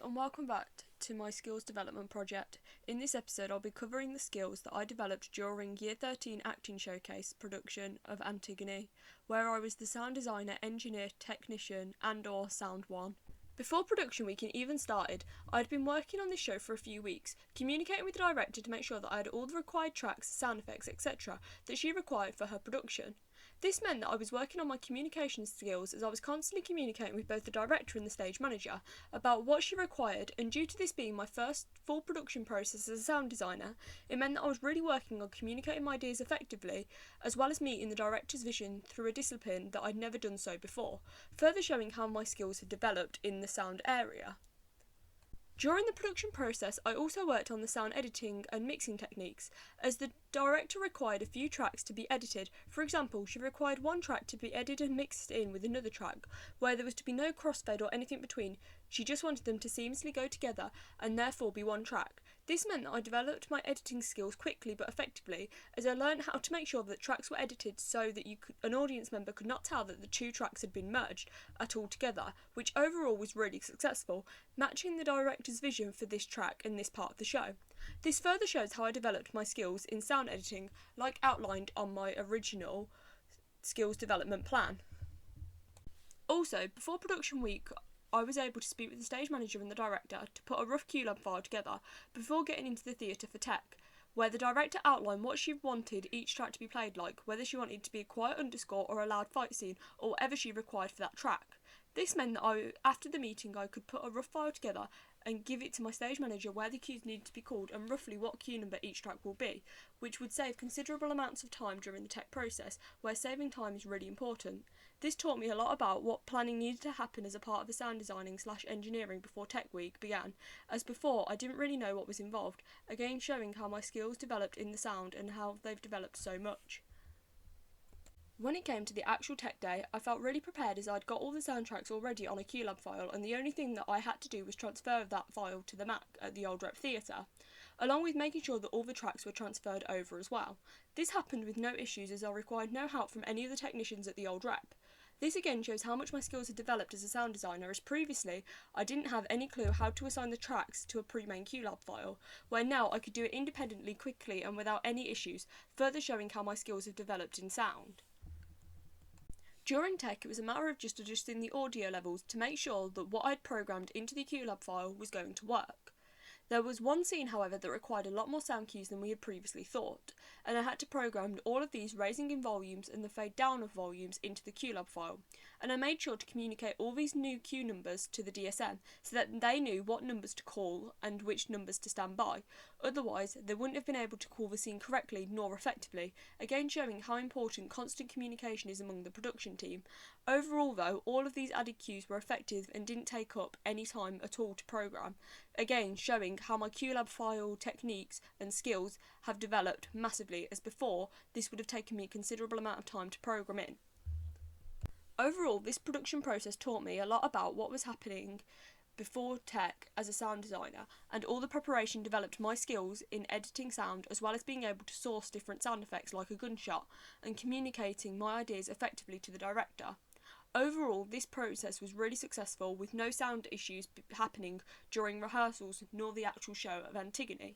and welcome back to my skills development project. In this episode I'll be covering the skills that I developed during Year 13 acting showcase production of Antigone, where I was the sound designer, engineer, technician and/or sound one. Before production week even started, I'd been working on this show for a few weeks, communicating with the director to make sure that I had all the required tracks, sound effects, etc. that she required for her production. This meant that I was working on my communication skills as I was constantly communicating with both the director and the stage manager about what she required, and due to this being my first full production process as a sound designer, it meant that I was really working on communicating my ideas effectively, as well as meeting the director's vision through a discipline that I'd never done so before, further showing how my skills had developed in the sound area. During the production process, I also worked on the sound editing and mixing techniques, as the director required a few tracks to be edited. For example, she required one track to be edited and mixed in with another track, where there was to be no crossfade or anything between. She just wanted them to seamlessly go together and therefore be one track. This meant that I developed my editing skills quickly but effectively, as I learned how to make sure that tracks were edited so that an audience member could not tell that the two tracks had been merged at all together, which overall was really successful, matching the director's vision for this track and this part of the show. This further shows how I developed my skills in sound editing, like outlined on my original skills development plan. Also, before production week, I was able to speak with the stage manager and the director to put a rough QLab file together before getting into the theatre for tech, where the director outlined what she wanted each track to be played like, whether she wanted it to be a quiet underscore or a loud fight scene, or whatever she required for that track. This meant that after the meeting I could put a rough file together and give it to my stage manager where the cues needed to be called and roughly what cue number each track will be, which would save considerable amounts of time during the tech process, where saving time is really important. This taught me a lot about what planning needed to happen as a part of the sound designing / engineering before tech week began, as before I didn't really know what was involved, again showing how my skills developed in the sound and how they've developed so much. When it came to the actual tech day, I felt really prepared as I'd got all the soundtracks already on a QLab file, and the only thing that I had to do was transfer that file to the Mac at the Old Rep Theatre, along with making sure that all the tracks were transferred over as well. This happened with no issues as I required no help from any of the technicians at the Old Rep. This again shows how much my skills had developed as a sound designer, as previously I didn't have any clue how to assign the tracks to a pre-main QLab file, where now I could do it independently, quickly and without any issues, further showing how my skills have developed in sound. During tech, it was a matter of just adjusting the audio levels to make sure that what I'd programmed into the QLab file was going to work. There was one scene, however, that required a lot more sound cues than we had previously thought, and I had to program all of these raising in volumes and the fade down of volumes into the QLab file, and I made sure to communicate all these new cue numbers to the DSM so that they knew what numbers to call and which numbers to stand by. Otherwise, they wouldn't have been able to call the scene correctly nor effectively, again showing how important constant communication is among the production team. Overall though, all of these added cues were effective and didn't take up any time at all to program, again showing how my QLab file techniques and skills have developed massively, as before this would have taken me a considerable amount of time to program in. Overall, this production process taught me a lot about what was happening before tech as a sound designer, and all the preparation developed my skills in editing sound, as well as being able to source different sound effects like a gunshot and communicating my ideas effectively to the director. Overall, this process was really successful, with no sound issues happening during rehearsals nor the actual show of Antigone.